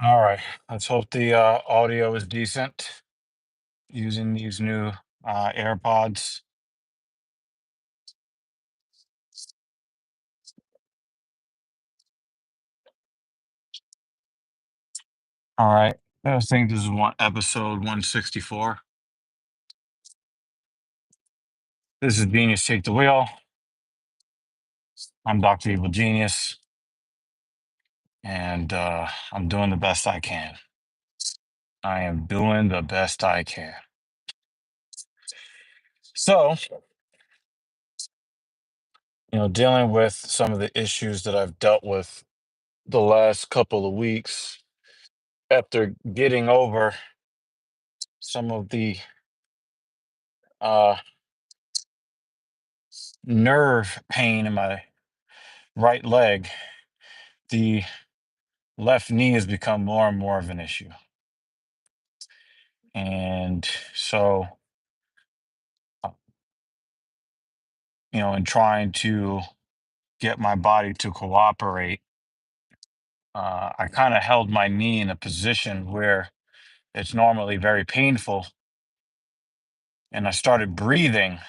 All right. Let's hope the audio is decent using these new AirPods. All right. I think this is one episode 164. This is Genius Take the Wheel. I'm Dr. Evil Genius, and I'm doing the best I can. I am doing the best I can. So, dealing with some of the issues that I've dealt with the last couple of weeks after getting over some of the uh, nerve pain in my right leg, the left knee has become more and more of an issue. And so, uh, in trying to get my body to cooperate, I kind of held my knee in a position where it's normally very painful. And I started breathing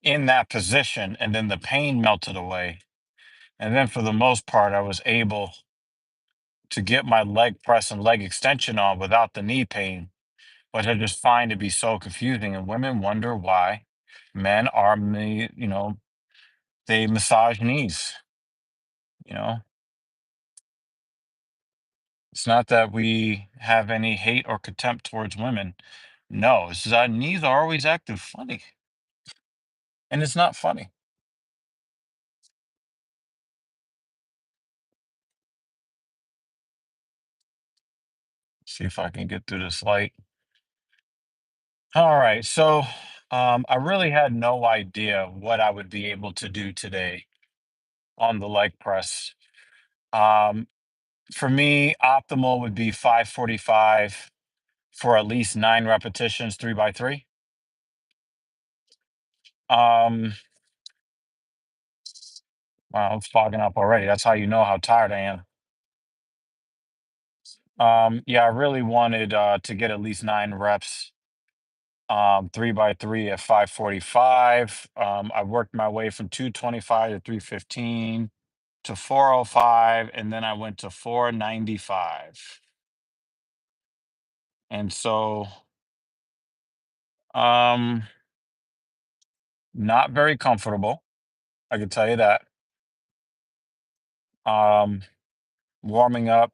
in that position, and then the pain melted away. And then, for the most part, I was able to get my leg press and leg extension on without the knee pain, which I just find to be so confusing. And women wonder why men are, they massage knees. You know, it's not that we have any hate or contempt towards women. No, it's just our knees are always acting funny, and it's not funny. See if I can get through this light. All right, so I really had no idea what I would be able to do today on the leg press. Um, for me, optimal would be 545 for at least 9 repetitions, 3 by 3. Um, wow, I'm fogging up already. That's how you know how tired I am. Yeah, I really wanted to get at least 9 reps, 3 by 3 at 545. I worked my way from 225 to 315 to 405, and then I went to 495. And so, um, not very comfortable. I can tell you that. Um, Warming up,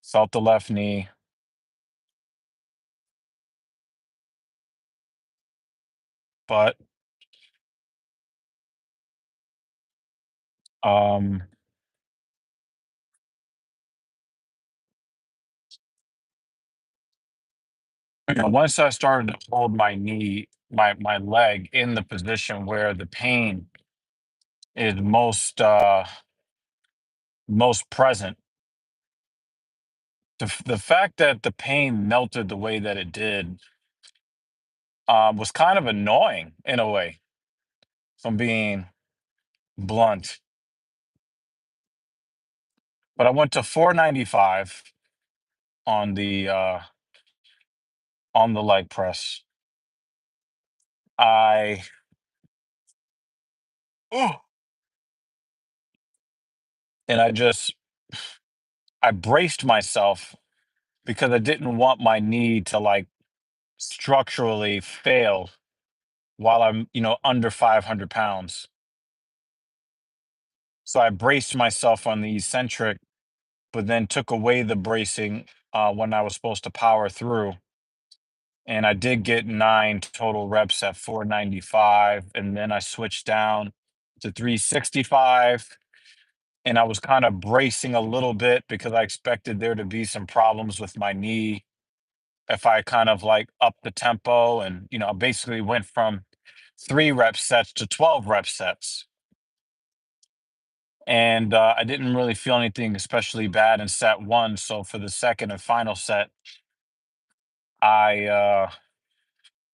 felt the left knee, but um, once I started to hold my knee, my leg in the position where the pain is most present, the fact that the pain melted the way that it did was kind of annoying in a way, if I'm being blunt. But I went to 495 on the leg press. I oh, and I braced myself because I didn't want my knee to like structurally fail while I'm, under 500 pounds. So I braced myself on the eccentric, but then took away the bracing when I was supposed to power through. And I did get 9 total reps at 495. And then I switched down to 365. And I was kind of bracing a little bit because I expected there to be some problems with my knee if I kind of like upped the tempo and, basically went from 3 rep sets to 12 rep sets. And I didn't really feel anything especially bad in set one. So for the second and final set, I uh,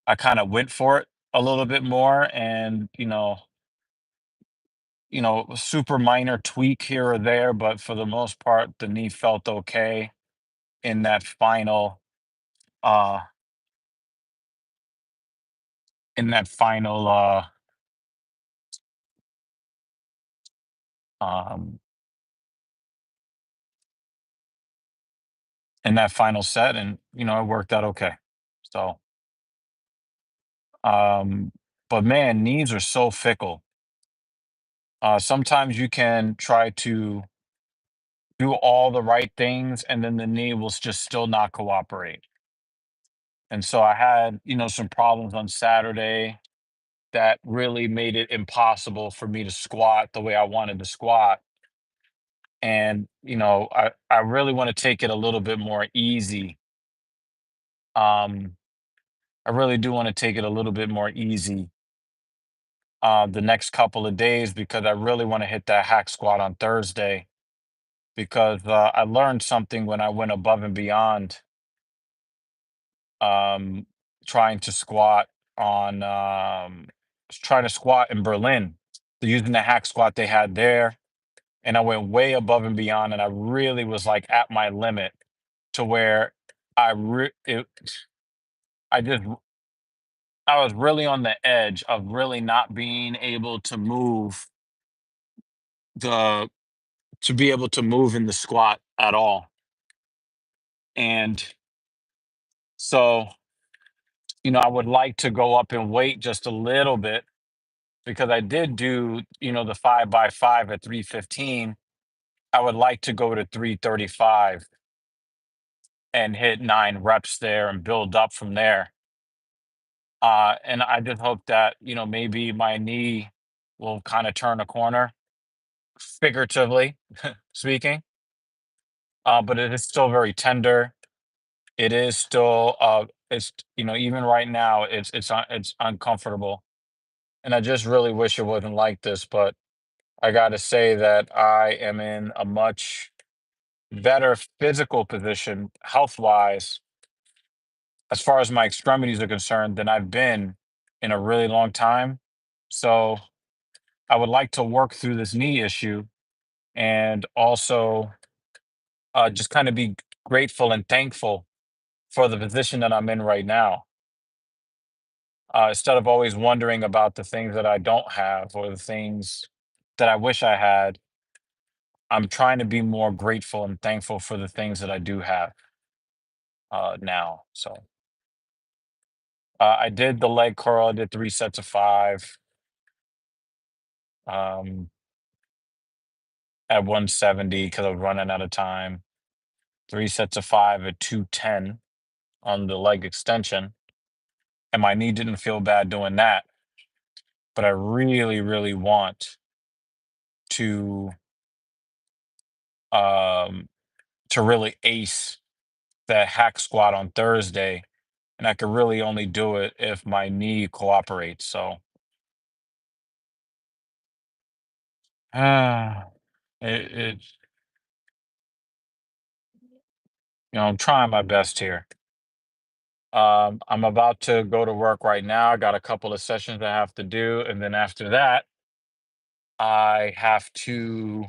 I kind of went for it a little bit more, and a super minor tweak here or there, but for the most part, the knee felt okay in that uh final um in that final set, and it worked out okay. So um but man, knees are so fickle. Sometimes you can try to do all the right things and then the knee will just still not cooperate. And so I had, some problems on Saturday that really made it impossible for me to squat the way I wanted to squat. And, I really want to take it a little bit more easy. Um, I really do want to take it a little bit more easy the next couple of days because I really want to hit that hack squat on Thursday because I learned something when I went above and beyond um, trying to squat on trying to squat in Berlin. Using the hack squat they had there, and I went way above and beyond, and I really was like at my limit to where I just I was really on the edge of really not being able to move the to be able to move in the squat at all. And so, I would like to go up in weight just a little bit because I did do, the 5x5 at 315. I would like to go to 335 and hit 9 reps there and build up from there. And I just hope that, maybe my knee will kind of turn a corner, figuratively speaking. But it is still very tender. It is still, even right now, it's uncomfortable. And I just really wish it wasn't like this, but I got to say that I am in a much better physical position, health wise, as far as my extremities are concerned, than I've been in a really long time. So I would like to work through this knee issue and also just kind of be grateful and thankful for the position that I'm in right now. Instead of always wondering about the things that I don't have or the things that I wish I had, I'm trying to be more grateful and thankful for the things that I do have now. So I did the leg curl. I did 3 sets of 5 um, at 170 because I was running out of time. 3 sets of 5 at 210 on the leg extension, and my knee didn't feel bad doing that. But I really, really want to um, really ace that hack squat on Thursday, and I could really only do it if my knee cooperates. So uh, it I'm trying my best here. I'm about to go to work right now. I got a couple of sessions I have to do, and then after that, I have to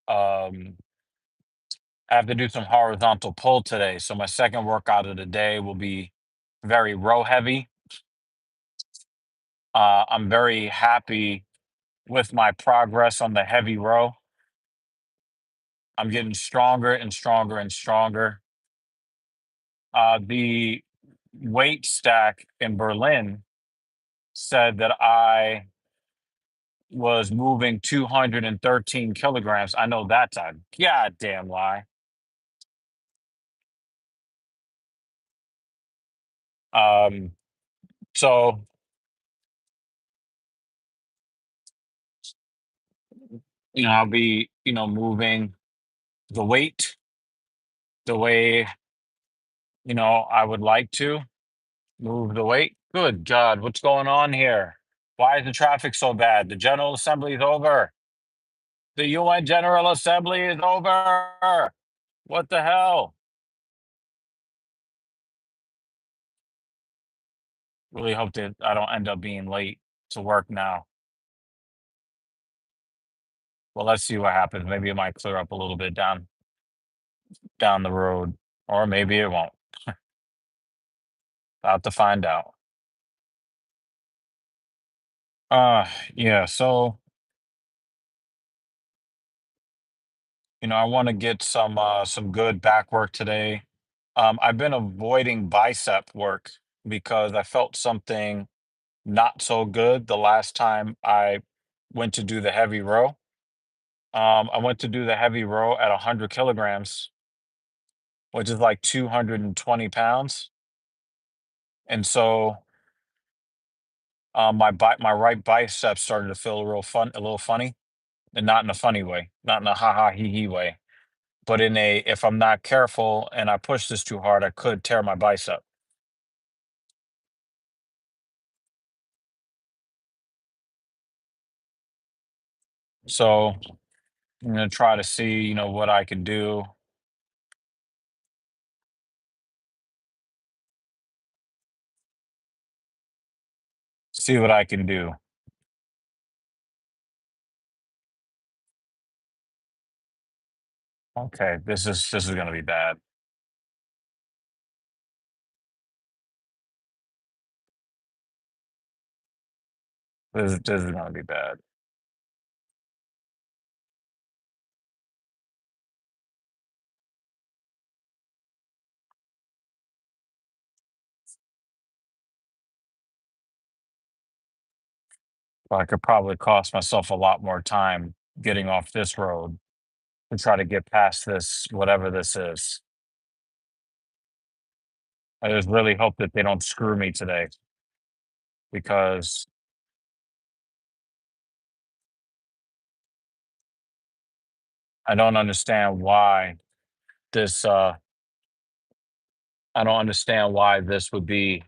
um, I have to do some horizontal pull today. So my second workout of the day will be very row heavy. I'm very happy with my progress on the heavy row. I'm getting stronger and stronger and stronger. The weight stack in Berlin said that I was moving 213 kilograms. I know that's a goddamn lie. Um, so, I'll be, moving the weight the way, I would like to move the weight. Good God, what's going on here? Why is the traffic so bad? The General Assembly is over. The UN General Assembly is over. What the hell? Really hope that I don't end up being late to work now. Well, let's see what happens. Maybe it might clear up a little bit down the road, or maybe it won't. About to find out. Uh, yeah. So I want to get some good back work today. I've been avoiding bicep work because I felt something not so good the last time I went to do the heavy row. I went to do the heavy row at 100 kilograms, which is like 220 pounds. And so my right bicep started to feel a little funny, and not in a funny way, not in a ha ha he he way, but in a, if I'm not careful and I push this too hard, I could tear my bicep. So I'm gonna try to see, what I can do, see what I can do. Okay, this is gonna be bad. This is gonna be bad. I could probably cost myself a lot more time getting off this road to try to get past this, whatever this is. I just really hope that they don't screw me today, because I don't understand why this I don't understand why this would be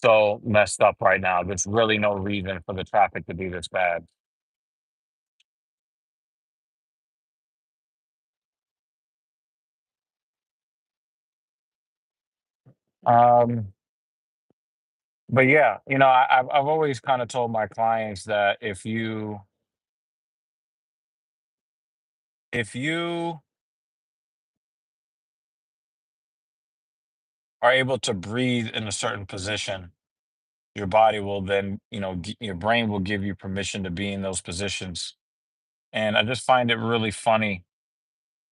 so messed up right now. There's really no reason for the traffic to be this bad. Um, but yeah, I've always kind of told my clients that if you are able to breathe in a certain position, your body will then, your brain will give you permission to be in those positions. And I just find it really funny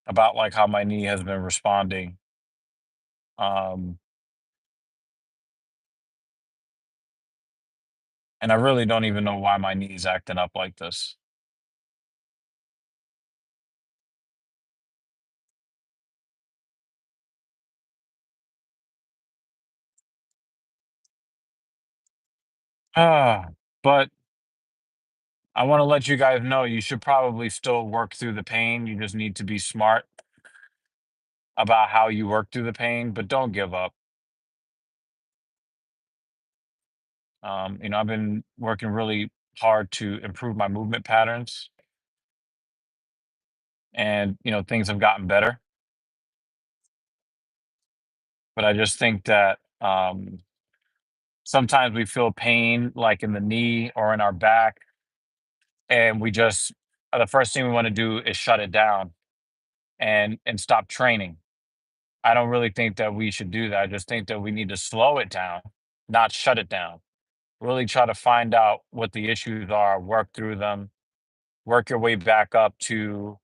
about like how my knee has been responding. Um, and I really don't even know why my knee's acting up like this. Ah, but I want to let you guys know you should probably still work through the pain. You just need to be smart about how you work through the pain, but don't give up. I've been working really hard to improve my movement patterns, and things have gotten better. But I just think that sometimes we feel pain like in the knee or in our back, and we just the first thing we want to do is shut it down and stop training. I don't really think that we should do that. I just think that we need to slow it down, not shut it down. Really try to find out what the issues are, work through them, work your way back up to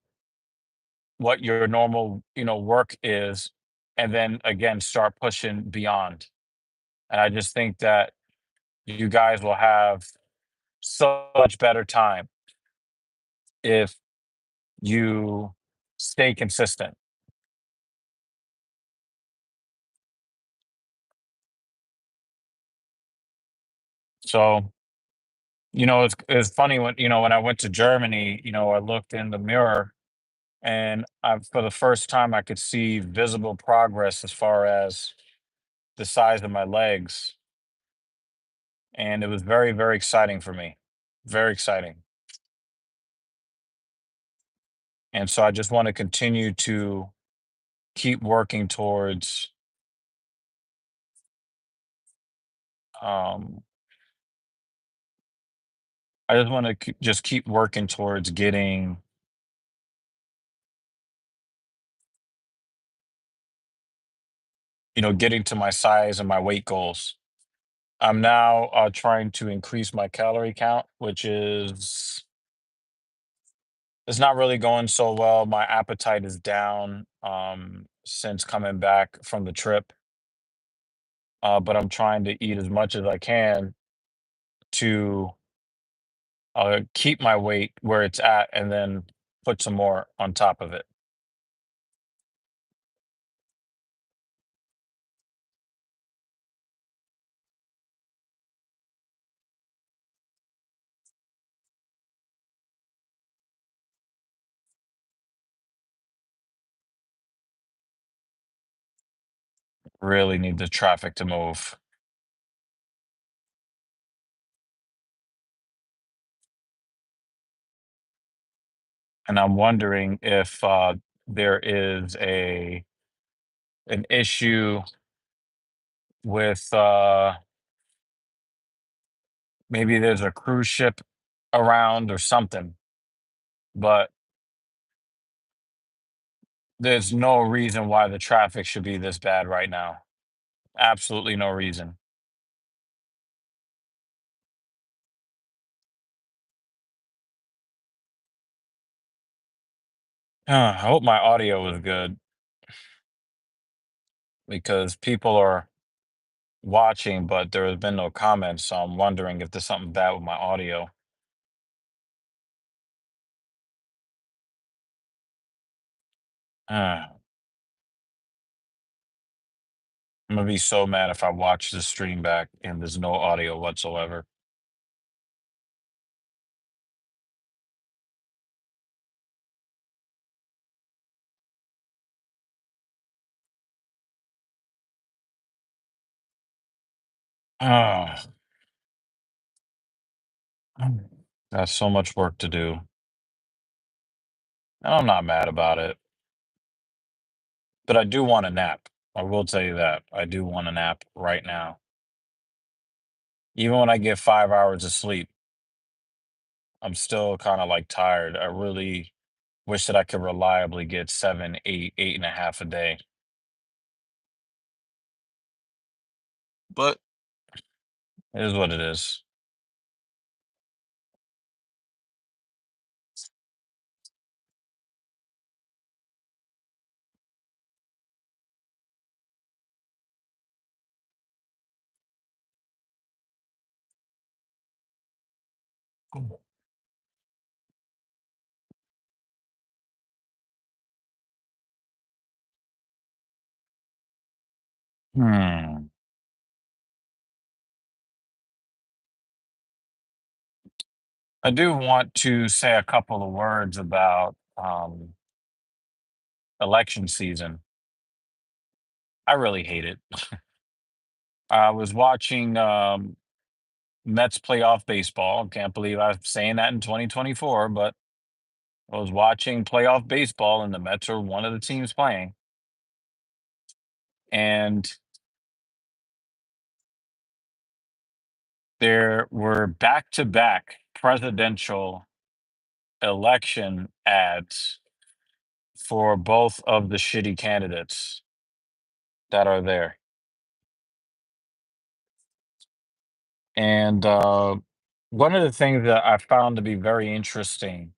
what your normal, work is, and then again start pushing beyond. And I just think that you guys will have so much better time if you stay consistent. So, it's funny when when I went to Germany, I looked in the mirror, and for the first time I could see visible progress as far as the size of my legs, and it was very, very exciting for me. Very exciting. And so I just want to continue to keep working towards um I just want to just keep working towards getting getting to my size and my weight goals. I'm now trying to increase my calorie count, which is it's not really going so well. My appetite is down since coming back from the trip, but I'm trying to eat as much as I can to keep my weight where it's at, and then put some more on top of it. Really need the traffic to move. And I'm wondering if there is a an issue with maybe there's a cruise ship around or something, but there's no reason why the traffic should be this bad right now. Absolutely no reason. I hope my audio is good because people are watching, but there has been no comments, so I'm wondering if there's something bad with my audio. I'm gonna be so mad if I watch the stream back and there's no audio whatsoever. Ah, got so much work to do. And I'm not mad about it, but I do want a nap. I will tell you that. I do want a nap right now. Even when I get 5 hours of sleep, I'm still kind of like tired. I really wish that I could reliably get 7, 8, 8.5 a day. But it is what it is. Hmm. I do want to say a couple of words about election season. I really hate it. I was watching Mets playoff baseball. Can't believe I'm saying that in 2024, but I was watching playoff baseball and the Mets are one of the teams playing. And there were back to back presidential election ads for both of the shitty candidates that are there. And one of the things that I found to be very interesting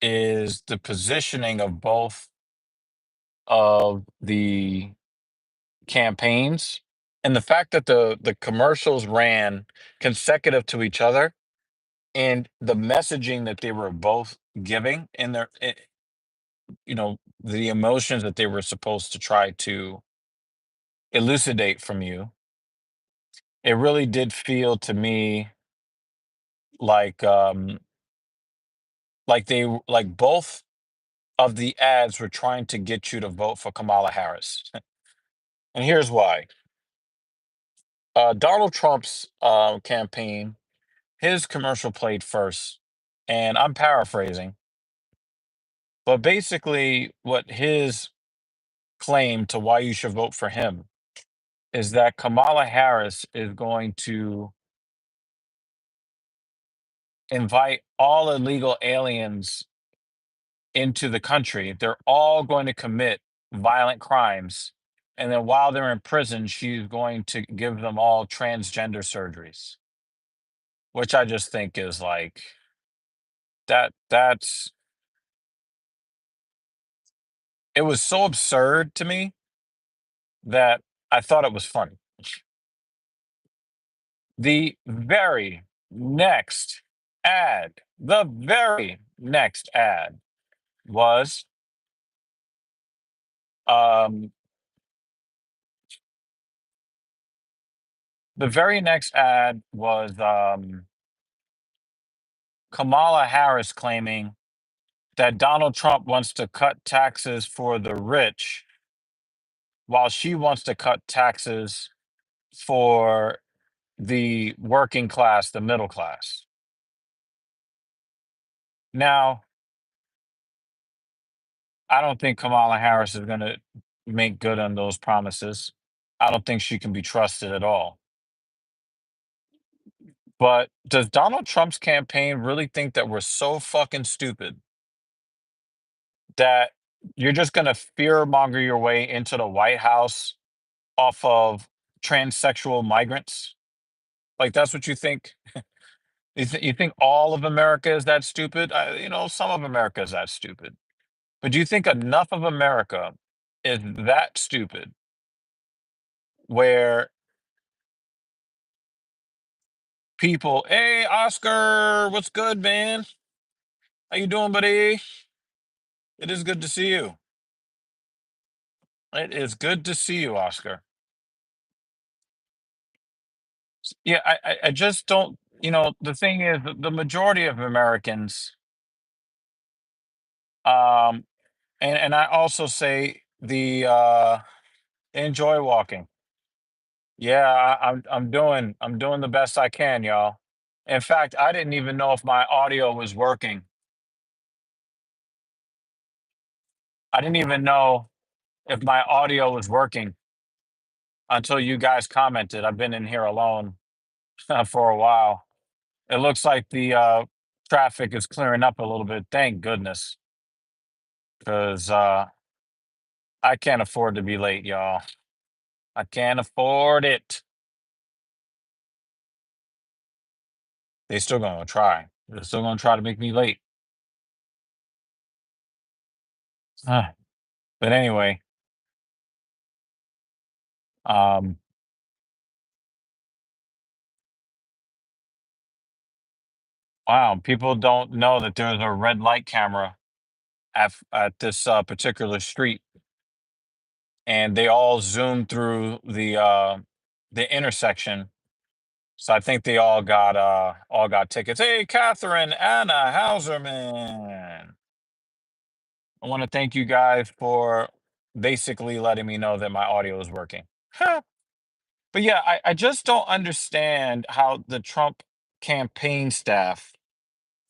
is the positioning of both of the campaigns and the fact that the commercials ran consecutive to each other, and the messaging that they were both giving in their the emotions that they were supposed to try to elucidate from you. It really did feel to me like like both of the ads were trying to get you to vote for Kamala Harris. And here's why. Donald Trump's campaign, his commercial played first, and I'm paraphrasing, but basically, what his claim to why you should vote for him is that Kamala Harris is going to invite all illegal aliens into the country. They're all going to commit violent crimes. And then while they're in prison, she's going to give them all transgender surgeries, which I just think is like that's it was so absurd to me that I thought it was funny. The very next ad was um the very next ad was Kamala Harris claiming that Donald Trump wants to cut taxes for the rich while she wants to cut taxes for the working class, the middle class. Now, I don't think Kamala Harris is going to make good on those promises. I don't think she can be trusted at all. But does Donald Trump's campaign really think that we're so fucking stupid that you're just going to fear monger your way into the White House off of transsexual migrants? Like, that's what you think? You think all of America is that stupid? Some of America is that stupid. But do you think enough of America is that stupid where people, hey, Oscar, what's good, man? How you doing, buddy? It is good to see you. It is good to see you, Oscar. Yeah, I just don't. The thing is, the majority of Americans, um, and I also say enjoy walking. Yeah, I'm doing the best I can, y'all. In fact, I didn't even know if my audio was working. I didn't even know if my audio was working until you guys commented. I've been in here alone for a while. It looks like the traffic is clearing up a little bit. Thank goodness, because I can't afford to be late, y'all. I can't afford it. They still gonna try. They're still gonna try to make me late. But anyway, um, wow, people don't know that there's a red light camera at this particular street, and they all zoom through the intersection. So I think they all got tickets. Hey, Catherine, Anna Hauserman. I want to thank you guys for basically letting me know that my audio is working. Huh. But yeah, I just don't understand how the Trump campaign staff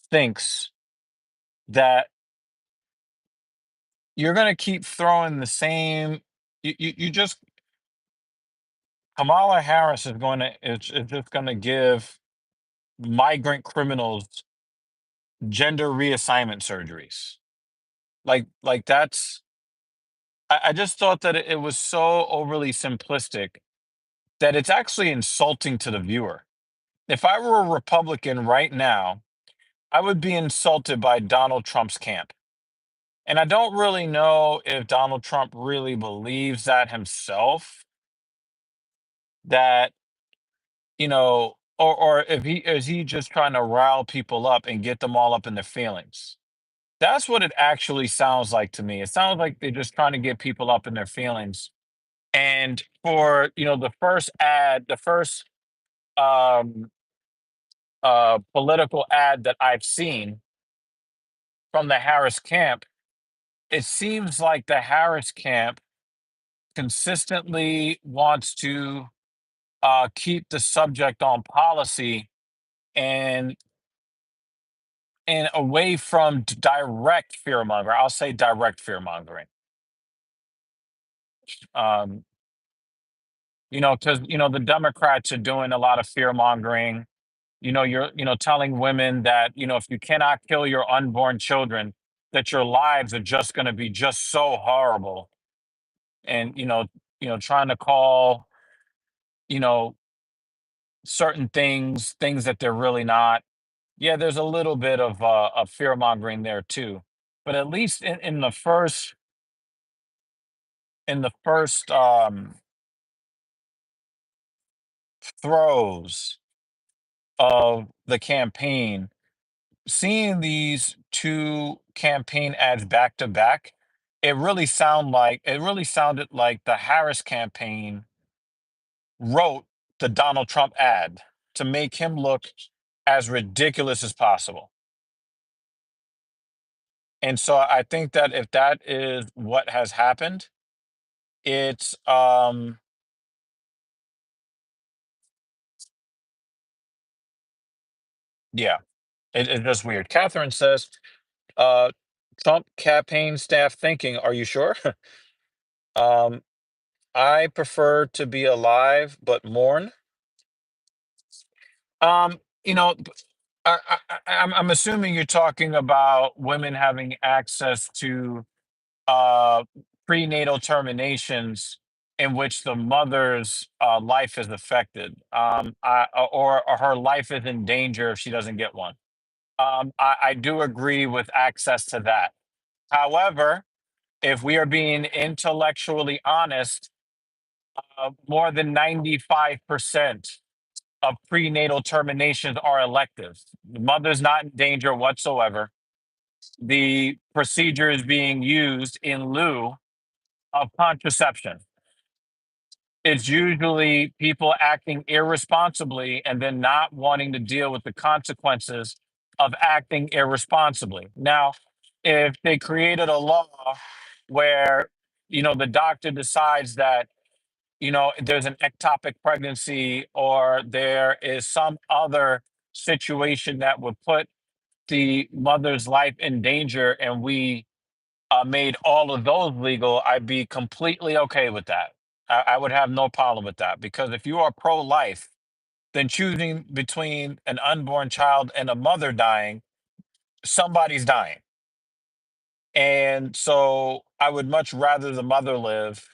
thinks that you're going to keep throwing the same. You just Kamala Harris is just going to give migrant criminals gender reassignment surgeries. Like that's. I just thought that it was so overly simplistic that it's actually insulting to the viewer. If I were a Republican right now, I would be insulted by Donald Trump's camp. And I don't really know if Donald Trump really believes that himself, that, or if he is he just trying to rile people up and get them all up in their feelings. That's what it actually sounds like to me. It sounds like they're just trying to get people up in their feelings. And for, the first ad, the first um political ad that I've seen from the Harris camp, it seems like the Harris camp consistently wants to keep the subject on policy and away from direct fear mongering. I'll say direct fear mongering. Um, because the Democrats are doing a lot of fear mongering. You're telling women that if you cannot kill your unborn children, that your lives are just going to be just so horrible, and trying to call you know certain things that they're really not. Yeah, there's a little bit of fear mongering there too, but at least in the first throes of the campaign, seeing these two campaign ads back to back, it really sounded like the Harris campaign wrote the Donald Trump ad to make him look as ridiculous as possible. And so I think that if that is what has happened, it's yeah, it's just weird. Catherine says, uh Trump campaign staff thinking, are you sure? um I prefer to be alive but mourn. You know, I'm assuming you're talking about women having access to uh, prenatal terminations in which the mother's life is affected, or her life is in danger if she doesn't get one. I do agree with access to that. However, if we are being intellectually honest, more than 95% of prenatal terminations are elective. The mother's not in danger whatsoever. The procedure is being used in lieu of contraception. It's usually people acting irresponsibly and then not wanting to deal with the consequences of acting irresponsibly. Now, if they created a law where, the doctor decides that, there's an ectopic pregnancy or there is some other situation that would put the mother's life in danger, and we made all of those legal, I'd be completely okay with that. I would have no problem with that, because if you are pro life, then choosing between an unborn child and a mother dying, somebody's dying. And so I would much rather the mother live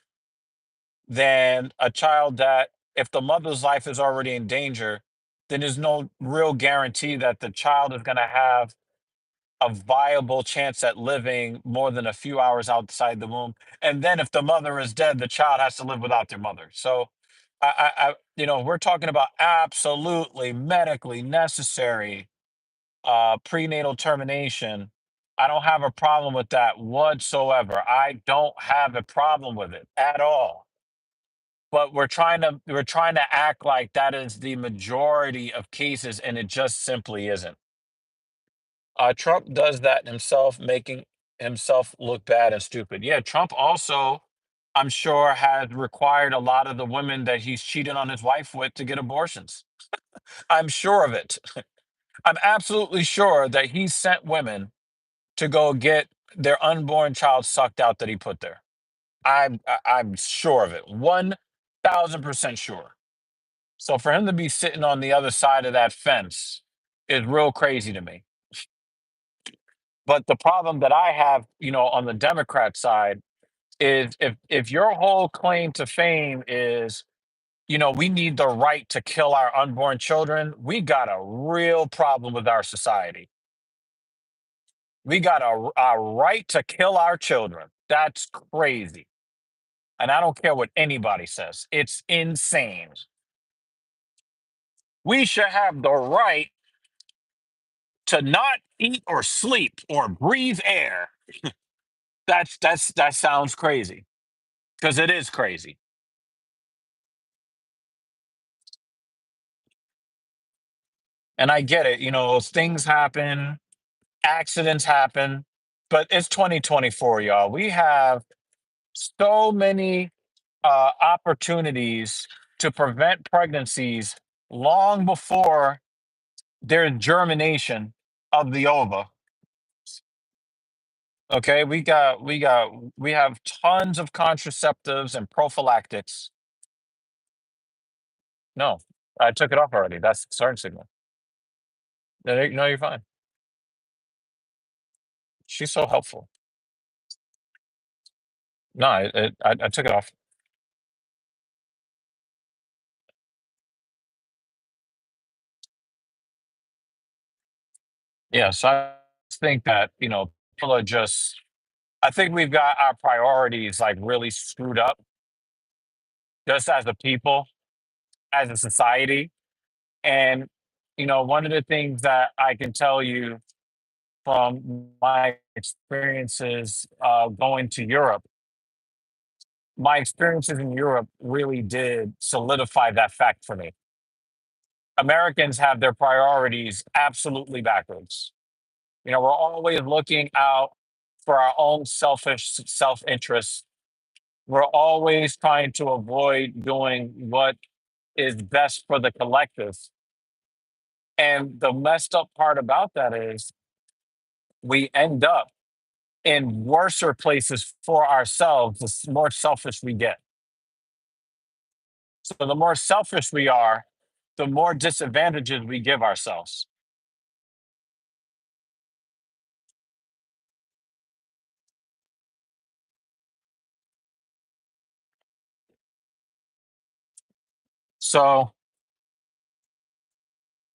than a child that, if the mother's life is already in danger, then there's no real guarantee that the child is going to have a viable chance at living more than a few hours outside the womb. And then if the mother is dead, the child has to live without their mother. So we're talking about absolutely medically necessary prenatal termination. I don't have a problem with that whatsoever. I don't have a problem with it at all. But we're trying to act like that is the majority of cases, and it just simply isn't. Trump does that himself, making himself look bad and stupid. Yeah, Trump also, I'm sure, has required a lot of the women that he's cheated on his wife with to get abortions. I'm sure of it. I'm absolutely sure that he sent women to go get their unborn child sucked out that he put there. I'm sure of it. 1,000% sure. So for him to be sitting on the other side of that fence is real crazy to me. But the problem that I have, on the Democrat side, is if your whole claim to fame is, we need the right to kill our unborn children, we got a real problem with our society. We got a right to kill our children. That's crazy. And I don't care what anybody says. It's insane. We should have the right to not eat or sleep or breathe air. That sounds crazy, because it is crazy. And I get it, things happen, accidents happen, but it's 2024, y'all. We have so many opportunities to prevent pregnancies long before there's germination of the ova. Okay, we have tons of contraceptives and prophylactics. No, I took it off already. That's the starting signal. No, no, you're fine. She's so helpful. No, I took it off. Yeah, so I think that, people are just I think we've got our priorities, like, really screwed up just as a people, as a society, and, one of the things that I can tell you from my experiences, going to Europe, my experiences in Europe really did solidify that fact for me. Americans have their priorities absolutely backwards. We're always looking out for our own selfish self interest. We're always trying to avoid doing what is best for the collective. And the messed up part about that is we end up in worser places for ourselves the more selfish we get. So the more selfish we are, the more disadvantages we give ourselves. So,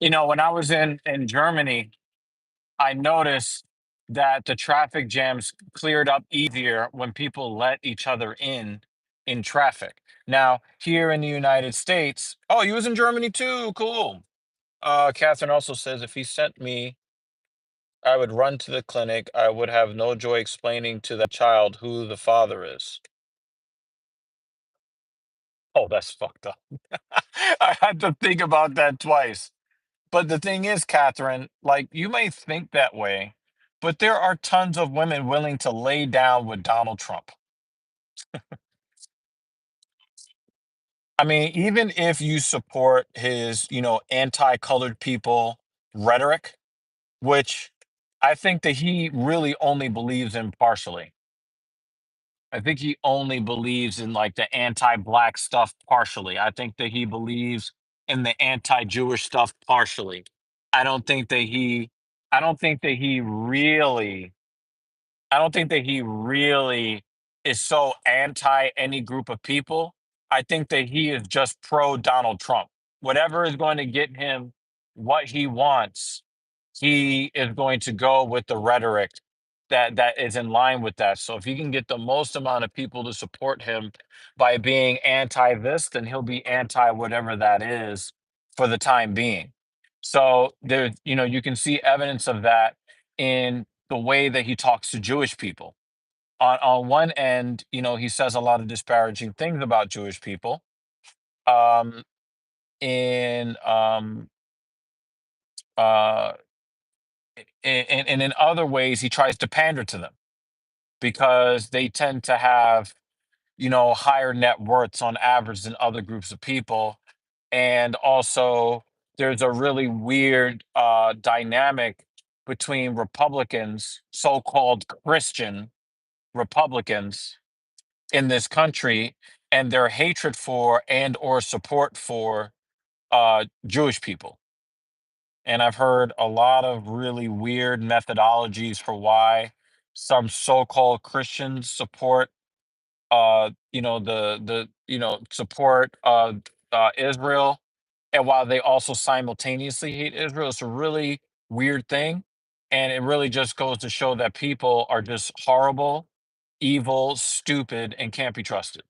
when I was in Germany, I noticed that the traffic jams cleared up easier when people let each other in traffic. Now, here in the United States, oh, you was in Germany too. Cool. Catherine also says if he sent me, I would run to the clinic. I would have no joy explaining to that child who the father is. Oh, that's fucked up. I had to think about that twice. But the thing is, Catherine, like you may think that way, but there are tons of women willing to lay down with Donald Trump. I mean, even if you support his, anti-colored people rhetoric, which I think that he really only believes in partially. I think he only believes in like the anti-black stuff partially. I think that he believes in the anti-Jewish stuff partially. I don't think that he I don't think that he really I don't think that he really is so anti any group of people. I think that he is just pro Donald Trump. Whatever is going to get him what he wants, he is going to go with the rhetoric that is in line with that. So if he can get the most amount of people to support him by being anti this, then he'll be anti whatever that is for the time being. So there, you can see evidence of that in the way that he talks to Jewish people. On one end, he says a lot of disparaging things about Jewish people. Um, in uh, and in other ways, he tries to pander to them because they tend to have higher net worths on average than other groups of people, and also there's a really weird dynamic between Republicans, so-called Christian Republicans in this country, and their hatred for and or support for Jewish people. And I've heard a lot of really weird methodologies for why some so-called Christians support support Israel, and while they also simultaneously hate Israel. It's a really weird thing, and it really just goes to show that people are just horrible, evil, stupid, and can't be trusted.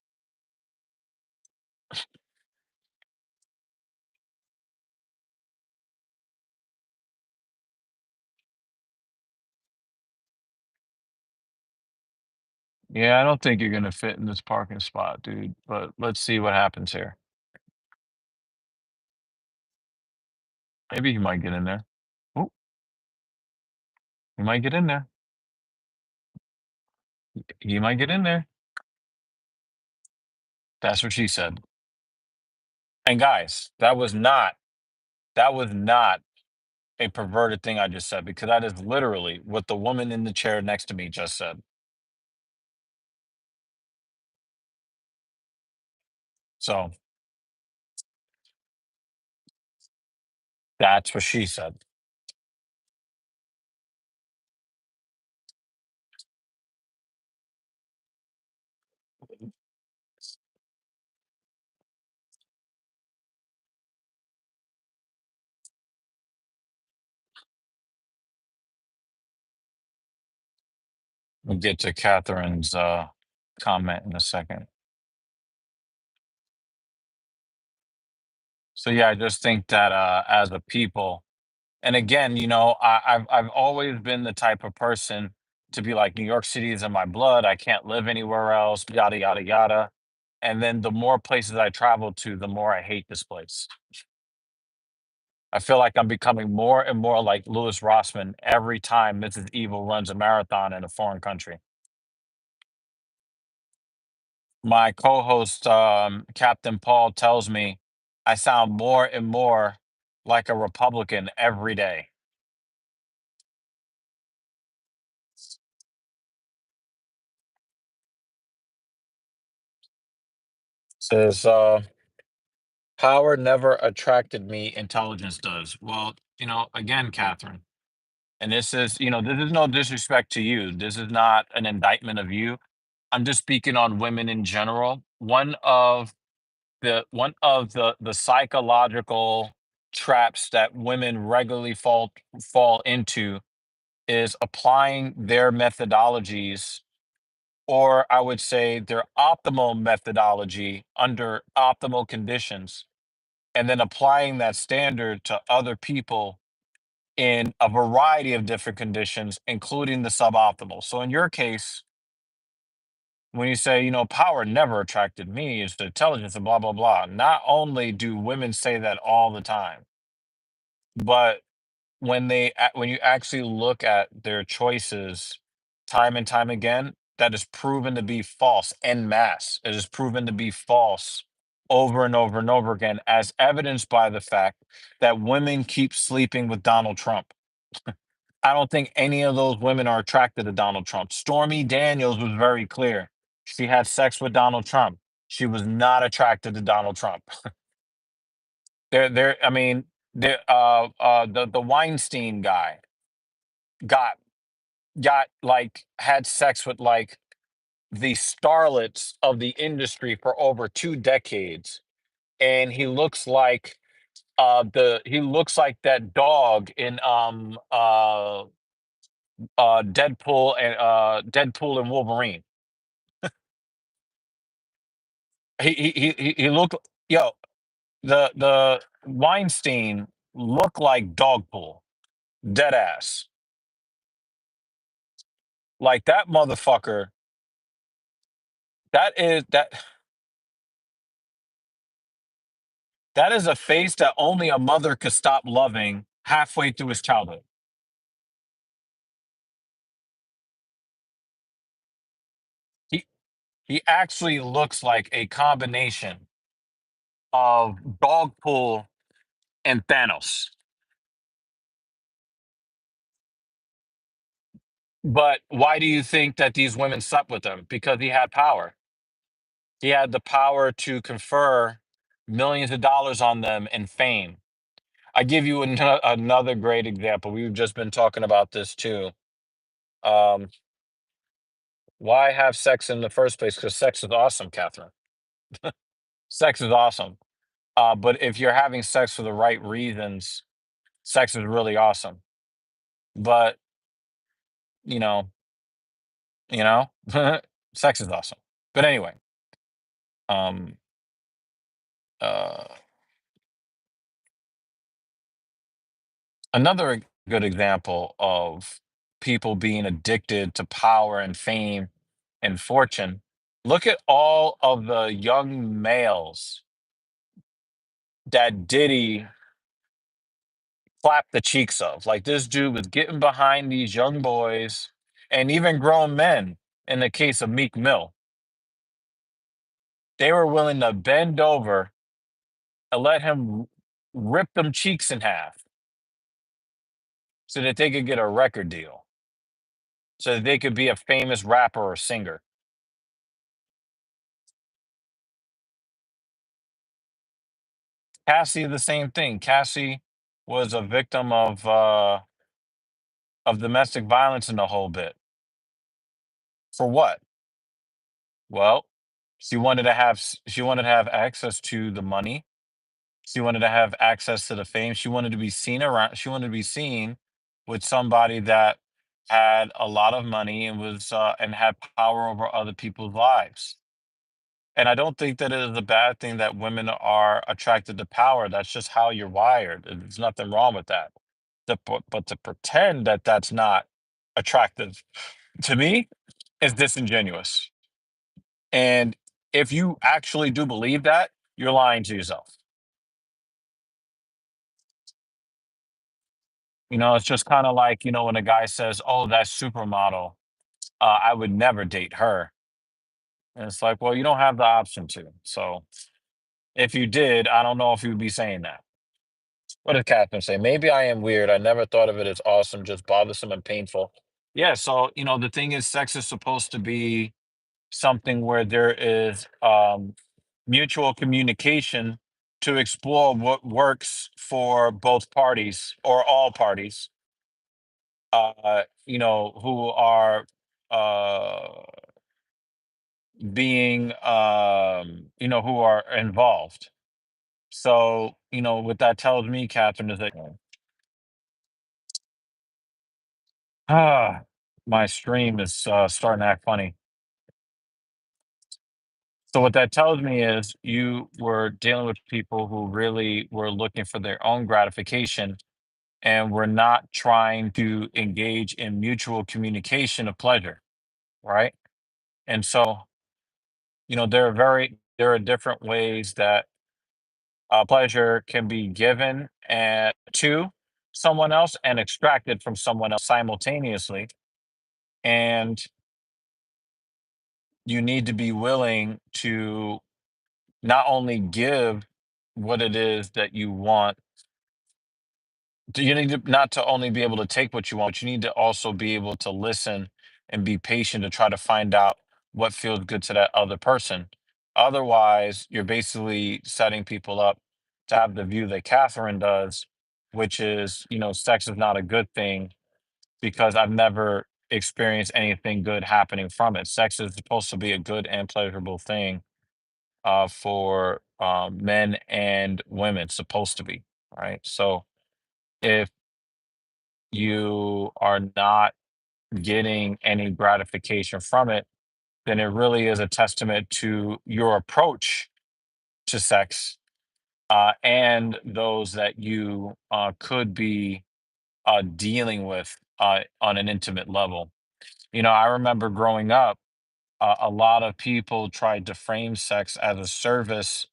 Yeah, I don't think you're gonna fit in this parking spot, dude, but let's see what happens here. Maybe you might get in there. Oh, you might get in there. You might get in there. That's what she said. And guys, that was not a perverted thing I just said because that is literally what the woman in the chair next to me just said. So that's what she said. We'll get to Catherine's comment in a second. So yeah, I just think that as a people, and again, I've always been the type of person to be like, New York City is in my blood. I can't live anywhere else. Yada yada yada. And then the more places I travel to, the more I hate this place. I feel like I'm becoming more and more like Louis Rossman every time Mrs. Evil runs a marathon in a foreign country. My co-host, Captain Paul, tells me I sound more and more like a Republican every day. Says, power never attracted me, intelligence does. Well, again, Catherine, and this is no disrespect to you. This is not an indictment of you. I'm just speaking on women in general. One of the psychological traps that women regularly fall into is applying their methodologies, or I would say their optimal methodology under optimal conditions, and then applying that standard to other people in a variety of different conditions, including the suboptimal. So in your case, when you say, power never attracted me, it's the intelligence and blah, blah, blah. Not only do women say that all the time, but when you actually look at their choices time and time again, that is proven to be false en masse. It is proven to be false over and over and over again, as evidenced by the fact that women keep sleeping with Donald Trump. I don't think any of those women are attracted to Donald Trump. Stormy Daniels was very clear. She had sex with Donald Trump. She was not attracted to Donald Trump. I mean, the Weinstein guy got like had sex with like the starlets of the industry for over 2 decades, and he looks like that dog in Deadpool and Wolverine. He looked, yo, the Weinstein looked like Dogpool, dead ass. Like that motherfucker. That that is a face that only a mother could stop loving halfway through his childhood. He he actually looks like a combination of Dogpool and Thanos. But why do you think that these women slept with him? Because he had power. He had the power to confer millions of dollars on them and fame. I give you another great example. We've just been talking about this too. Um, why have sex in the first place? Because sex is awesome, Catherine. Sex is awesome. But if you're having sex for the right reasons, sex is really awesome. But you know, you know, sex is awesome. But anyway, um, uh, another good example of people being addicted to power and fame and fortune. Look at all of the young males that Diddy clapped the cheeks of. Like this dude was getting behind these young boys and even grown men in the case of Meek Mill. They were willing to bend over and let him rip them cheeks in half so that they could get a record deal, so that they could be a famous rapper or singer. Cassie, the same thing. Cassie was a victim of domestic violence in the whole bit. For what? Well, she wanted to have access to the money. She wanted to have access to the fame. She wanted to be seen with somebody that had a lot of money and was and had power over other people's lives. And I don't think that it is a bad thing that women are attracted to power. That's just how you're wired. There's nothing wrong with that. But to pretend that that's not attractive to me is disingenuous. And if you actually do believe that, you're lying to yourself. It's just kind of like, when a guy says, "Oh, that supermodel, I would never date her." And it's like, well, you don't have the option to. So if you did, I don't know if you'd be saying that. What did Catherine say? Maybe I am weird. I never thought of it as awesome, just bothersome and painful. Yeah. So, the thing is, sex is supposed to be something where there is mutual communication to explore what works for both parties or all parties, who are uh, who are involved. So, what that tells me, Catherine, is that ah, my stream is starting to act funny. So, what that tells me is you were dealing with people who really were looking for their own gratification and were not trying to engage in mutual communication of pleasure, right? And so, there are different ways that pleasure can be given to someone else and extracted from someone else simultaneously. And you need to be willing to not only give what it is that you want, you need to not to only be able to take what you want, but you need to also be able to listen and be patient to try to find out what feels good to that other person. Otherwise, you're basically setting people up to have the view that Catherine does, which is, sex is not a good thing because I've never experienced anything good happening from it. Sex is supposed to be a good and pleasurable thing for men and women, supposed to be, right? So if you are not getting any gratification from it, then it really is a testament to your approach to sex and those that you could be dealing with on an intimate level. I remember growing up, a lot of people tried to frame sex as a service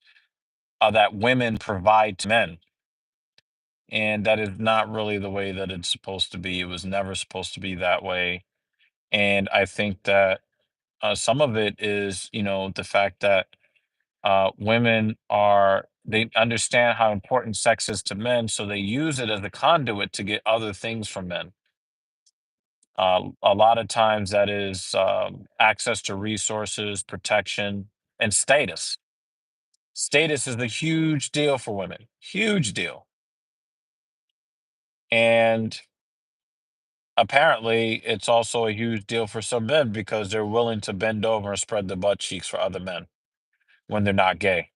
that women provide to men. And that is not really the way that it's supposed to be. It was never supposed to be that way. And I think that some of it is, the fact that they understand how important sex is to men, so they use it as a conduit to get other things from men. A lot of times that is access to resources, protection, and status. Status is a huge deal for women, huge deal. And apparently, it's also a huge deal for some men because they're willing to bend over and spread their butt cheeks for other men when they're not gay.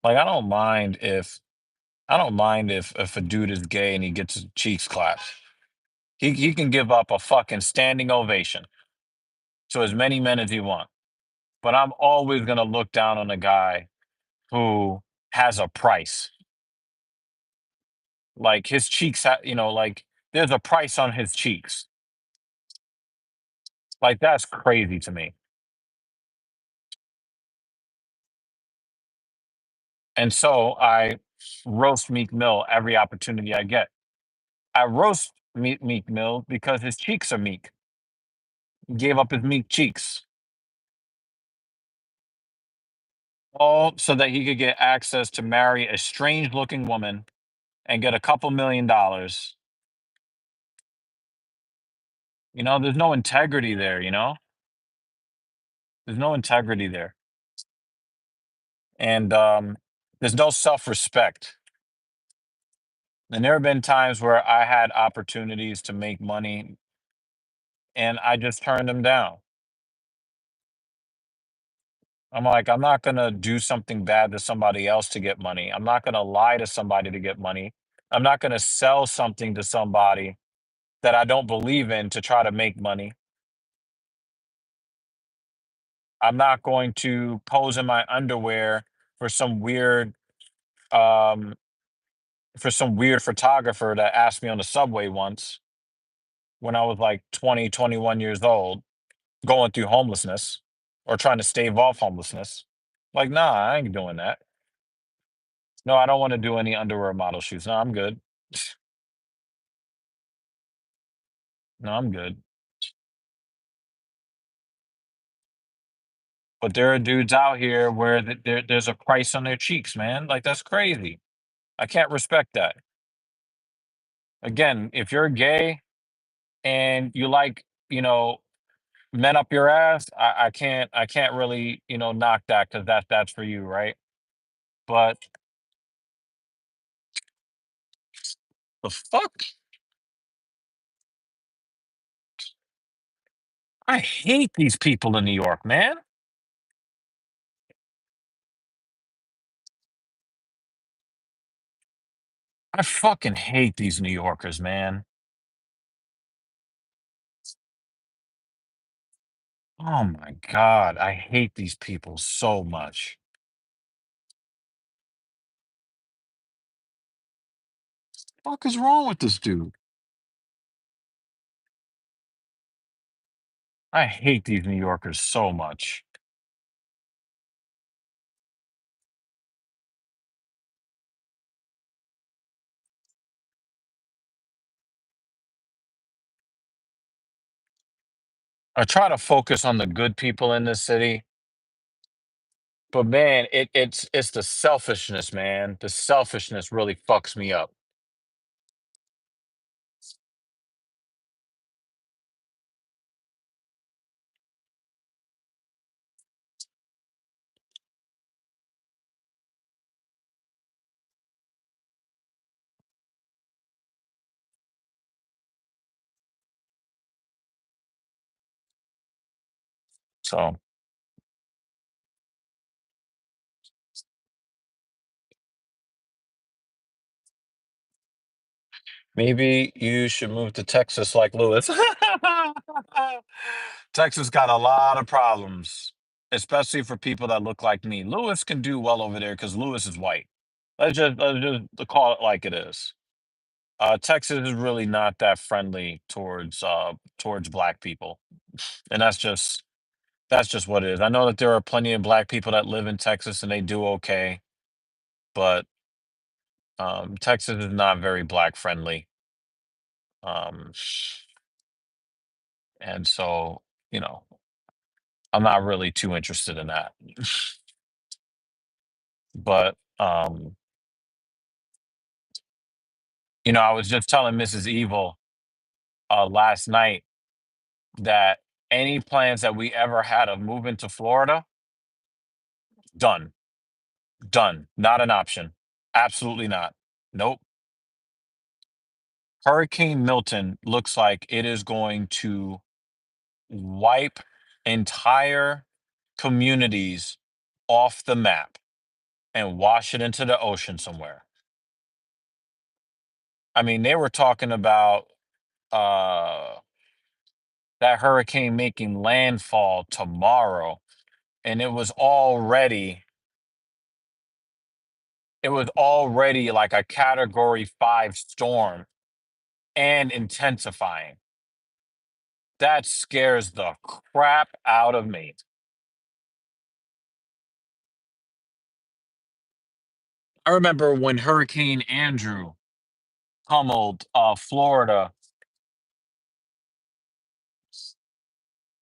Like I don't mind if a dude is gay and he gets his cheeks clapped. He can give up a fucking standing ovation to as many men as he wants. But I'm always gonna look down on a guy who has a price. Like his cheeks, like there's a price on his cheeks. Like that's crazy to me. And so I roast Meek Mill every opportunity I get. I roast Meek Mill because his cheeks are meek. He gave up his meek cheeks, all so that he could get access to marry a strange looking woman and get a couple $1 million. There's no integrity there. There's no integrity there. And there's no self respect. And there have been times where I had opportunities to make money and I just turned them down. I'm like, I'm not going to do something bad to somebody else to get money. I'm not going to lie to somebody to get money. I'm not going to sell something to somebody that I don't believe in to try to make money. I'm not going to pose in my underwear for some weird um photographer that asked me on the subway once when I was like 20, 21 years old, going through homelessness or trying to stave off homelessness. Like, nah, I ain't doing that. No, I don't want to do any underwear model shoots. No, I'm good. No, I'm good. But there are dudes out here where there's a price on their cheeks, man. Like, that's crazy. I can't respect that. Again, if you're gay and you like, men up your ass, I can't really, knock that because that's for you, right? But the fuck? I hate these people in New York, man. I fucking hate these New Yorkers, man. Oh my god, I hate these people so much. Fuck is wrong with this dude? I hate these New Yorkers so much. I try to focus on the good people in this city, but man, it's the selfishness, man. The selfishness really fucks me up. So maybe you should move to Texas like Lewis. Texas got a lot of problems, especially for people that look like me. Lewis can do well over there because Lewis is white. Let's just call it like it is. Texas is really not that friendly towards black people, and that's just what it is. I know that there are plenty of black people that live in Texas and they do okay, but Texas is not very black friendly. Um, and so, you know, I'm not really too interested in that. But I was just telling Mrs. Evil last night that any plans that we ever had of moving to Florida, done, done, not an option. Absolutely not. Nope. Hurricane Milton looks like it is going to wipe entire communities off the map and wash it into the ocean somewhere. I mean, they were talking about uh that hurricane making landfall tomorrow, and it was already like a category 5 storm and intensifying. That scares the crap out of me. I remember when Hurricane Andrew pummeled Florida,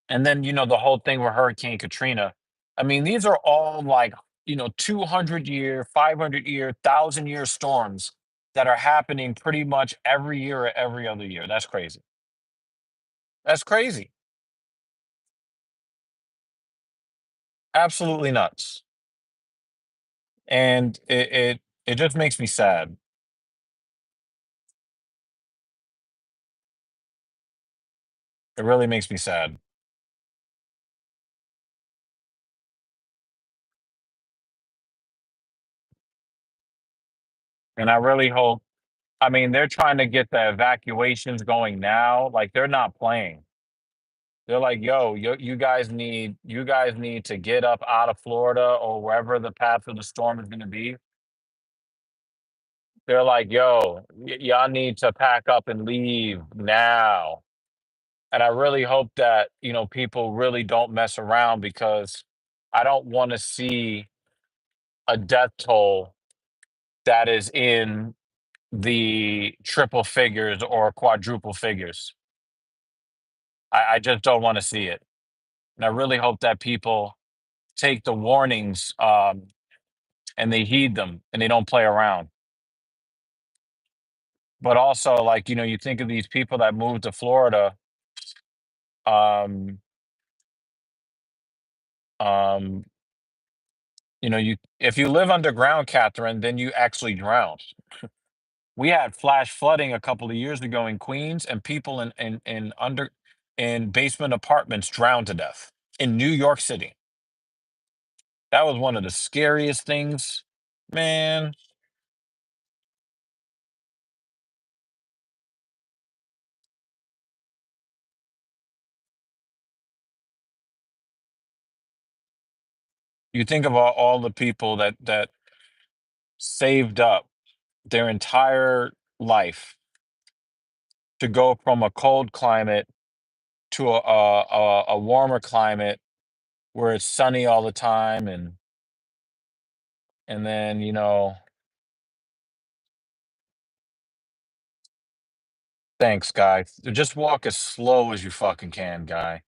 and then the whole thing with Hurricane Katrina. I mean, these are all like 200-year, 500-year, 1,000-year storms that are happening pretty much every year or every other year. That's crazy. That's crazy. Absolutely nuts. And it just makes me sad. It really makes me sad. And I really hope I mean, they're trying to get the evacuations going now. Like they're not playing. They're like, "Yo, you guys need to get up out of Florida or wherever the path of the storm is going to be." They're like, "Yo, y'all need to pack up and leave now." And I really hope that, people really don't mess around because I don't want to see a death toll that is in the triple figures or quadruple figures. I just don't want to see it. And I really hope that people take the warnings, and they heed them and they don't play around. But also, like, you think of these people that moved to Florida. Um, um, you if you live underground, Catherine, then you actually drown. We had flash flooding a couple of years ago in Queens, and people in basement apartments drowned to death in New York City. That was one of the scariest things, man. You think of all the people that saved up their entire life to go from a cold climate to a warmer climate where it's sunny all the time, and then thanks, guy. Just walk as slow as you fucking can, guy.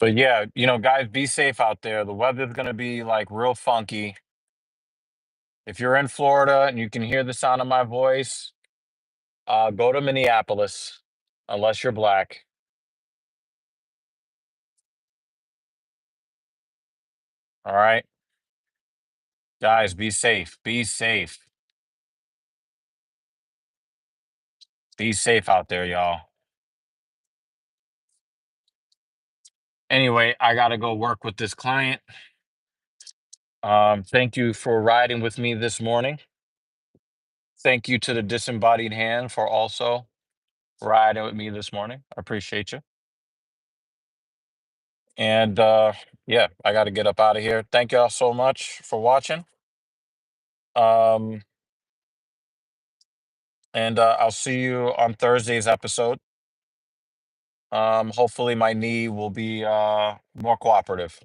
But yeah, guys, be safe out there. The weather's gonna be like real funky. If you're in Florida and you can hear the sound of my voice, go to Minneapolis, unless you're black. All right, guys, be safe. Be safe. Be safe out there, y'all. Anyway, I gotta go work with this client. Thank you for riding with me this morning. Thank you to the disembodied hand for also riding with me this morning. I appreciate you. And yeah, I got to get up out of here. Thank y'all so much for watching. Um, and I'll see you on Thursday's episode. Hopefully, my knee will be more cooperative.